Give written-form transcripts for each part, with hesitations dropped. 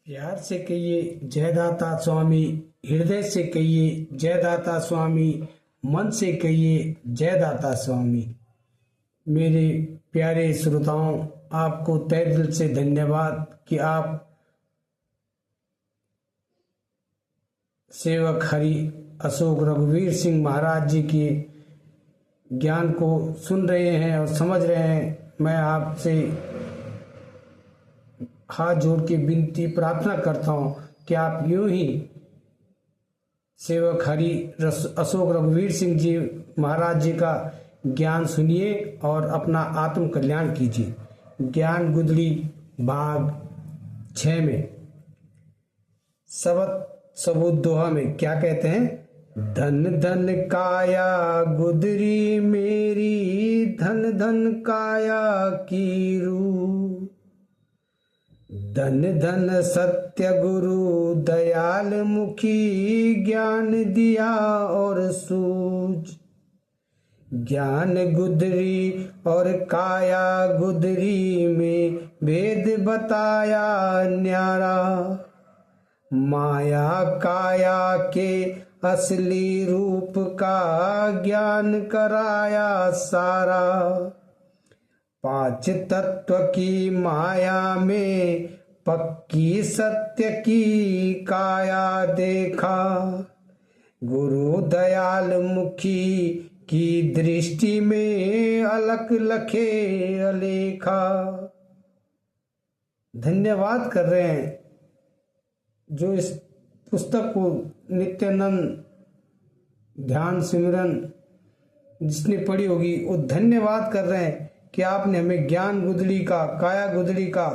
प्यार से कहिए जय दाता स्वामी, हृदय से कहिए जय दाता स्वामी, मन से कहिए जय दाता स्वामी। मेरे प्यारे श्रोताओं, आपको तहे दिल से धन्यवाद कि आप सेवक हरि अशोक रघुवीर सिंह महाराज जी के ज्ञान को सुन रहे हैं और समझ रहे हैं। मैं आपसे हाथ जोड़ के विनती प्रार्थना करता हूँ कि आप यूं ही सेवक हरि अशोक रघुवीर सिंह जी महाराज जी का ज्ञान सुनिए और अपना आत्म कल्याण कीजिए। ज्ञान गुदड़ी भाग 6 में सबूत दोहा में क्या कहते हैं? धन धन काया गुदरी मेरी, धन धन काया की रू, धन धन सत्य गुरु दयाल मुखी, ज्ञान दिया और सूझ। ज्ञान गुदरी और काया गुदरी में भेद बताया न्यारा, माया काया के असली रूप का ज्ञान कराया सारा। 5 तत्व की माया में पक्की सत्य की काया देखा, गुरु दयाल मुखी की दृष्टि में अलख लखे अलेखा। धन्यवाद कर रहे हैं जो इस पुस्तक को नित्यानंद ध्यान सिमरन जिसने पढ़ी होगी वो धन्यवाद कर रहे हैं कि आपने हमें ज्ञान गुदड़ी का काया गुदड़ी का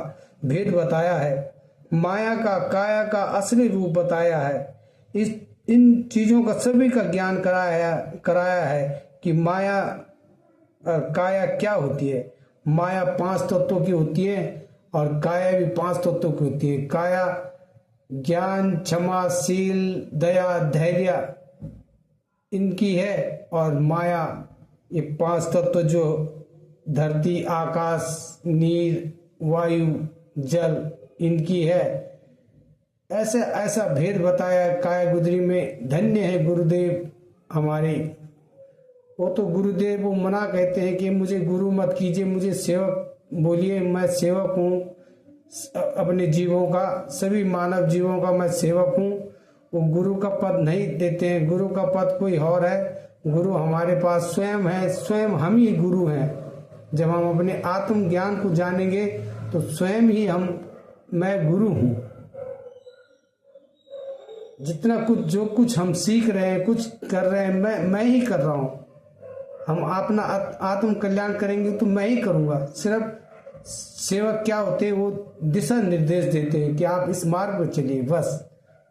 भेद बताया है, माया का काया का असली रूप बताया है। इन चीजों का सभी का ज्ञान कराया है कि माया और काया क्या होती है। माया 5 तत्वों की होती है और काया भी 5 तत्वों की होती है। काया ज्ञान, क्षमा, शील, दया, धैर्य इनकी है और माया ये 5 तत्व जो धरती, आकाश, नीर, वायु, जल इनकी है। ऐसा भेद बताया काया गुदरी में। धन्य है गुरुदेव हमारे। वो तो गुरुदेव वो मना कहते हैं कि मुझे गुरु मत कीजिए, मुझे सेवक बोलिए। मैं सेवक हूँ अपने जीवों का, सभी मानव जीवों का मैं सेवक हूँ। वो गुरु का पद नहीं देते हैं। गुरु का पद कोई और है। गुरु हमारे पास स्वयं है, स्वयं हम ही गुरु हैं। जब हम अपने आत्म ज्ञान को जानेंगे तो स्वयं ही मैं गुरु हूँ। जितना कुछ जो कुछ हम सीख रहे हैं, कुछ कर रहे हैं, मैं ही कर रहा हूँ। हम अपना आत्म कल्याण करेंगे तो मैं ही करूँगा। सिर्फ सेवक क्या होते हैं, वो दिशा निर्देश देते हैं कि आप इस मार्ग पर चलिए, बस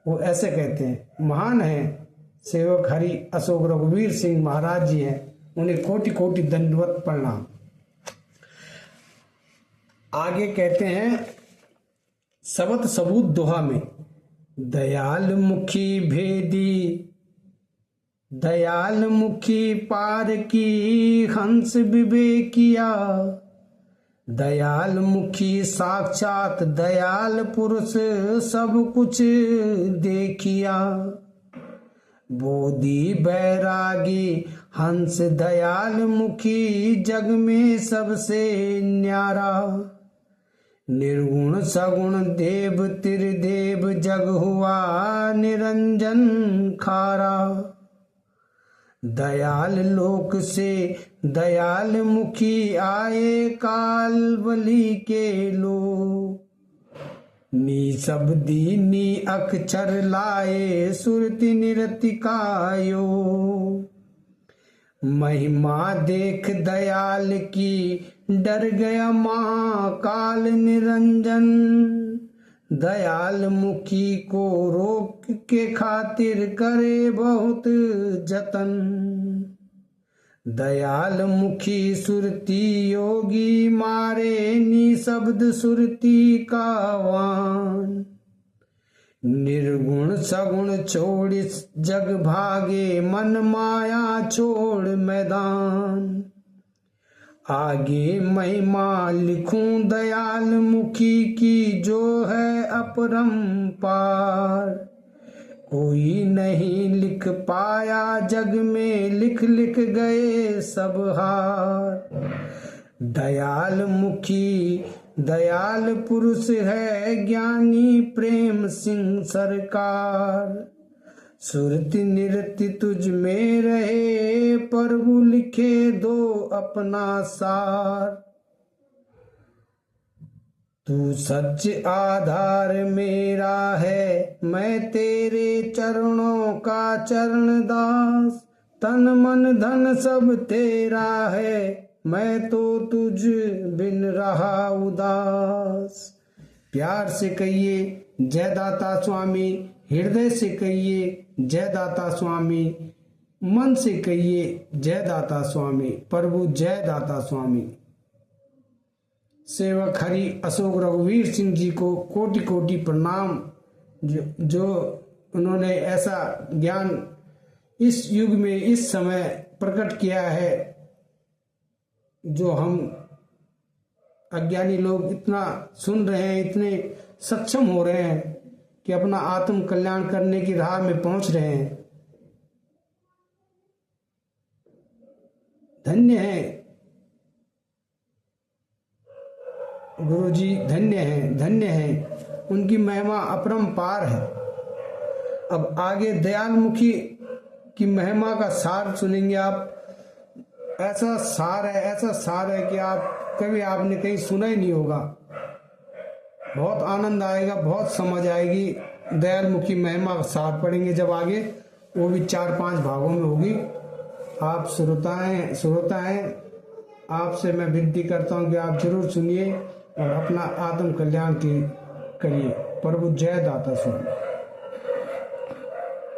वो ऐसे कहते हैं। महान है सेवक हरि अशोक रघुवीर सिंह महाराज जी हैं, उन्हें कोटि कोटि दंडवत प्रणाम। आगे कहते हैं सबूत दोहा में, दयाल मुखी भेदी, दयाल मुखी पार की हंस विवेकिया, दयाल मुखी साक्षात दयाल पुरुष सब कुछ देखिया, बोधि बैरागी हंस दयाल मुखी जग में सबसे न्यारा, निर्गुण सगुण देव त्रिदेव जग हुआ निरंजन खारा, दयाल लोक से दयाल मुखी आए काल बलि के लो, नी शब्दी नी अक्षर लाए सुरति निरति कायो, महिमा देख दयाल की डर गया महाकाल निरंजन, दयाल मुखी को रोक के खातिर करे बहुत जतन, दयाल मुखी सुरती योगी मारे निशब्द सुरती का वान, निर्गुण सगुण छोड़ जग भागे मन माया छोड़ मैदान, आगे महिमा लिखूं दयाल मुखी की जो है अपरंपार। कोई नहीं लिख पाया जग में, लिख लिख गए सब हार। दयाल मुखी दयाल पुरुष है, ज्ञानी प्रेम सिंह सरकार। सुरति निरति तुझ में रहे, प्रभु लिखे दो अपना सार। तू सच आधार मेरा है, मैं तेरे चरणों का चरण दास। तन मन धन सब तेरा है, मैं तो तुझ बिन रहा उदास। प्यार से कहिए जय दाता स्वामी, हृदय से कहिए जय दाता स्वामी, मन से कहिए जय दाता स्वामी। प्रभु जय दाता स्वामी। सेवक हरि अशोक रघुवीर सिंह जी को कोटि कोटि प्रणाम, जो उन्होंने ऐसा ज्ञान इस युग में इस समय प्रकट किया है, जो हम अज्ञानी लोग इतना सुन रहे हैं, इतने सक्षम हो रहे हैं कि अपना आत्म कल्याण करने की राह में पहुंच रहे हैं। धन्य है गुरु जी, धन्य है, धन्य है, उनकी महिमा अपरंपार है। अब आगे दयाल मुखी की महिमा का सार सुनेंगे आप। ऐसा सार है, ऐसा सार है कि आप कभी आपने कहीं सुना ही नहीं होगा। बहुत आनंद आएगा, बहुत समझ आएगी। दयाल मुखी महिमा का सार पढ़ेंगे जब आगे, वो भी 4-5 भागों में होगी। आप श्रोता हैं, आपसे मैं विनती करता हूँ कि आप जरूर सुनिए और अपना आत्म कल्याण की करिए। प्रभु जय दाता स्वामी।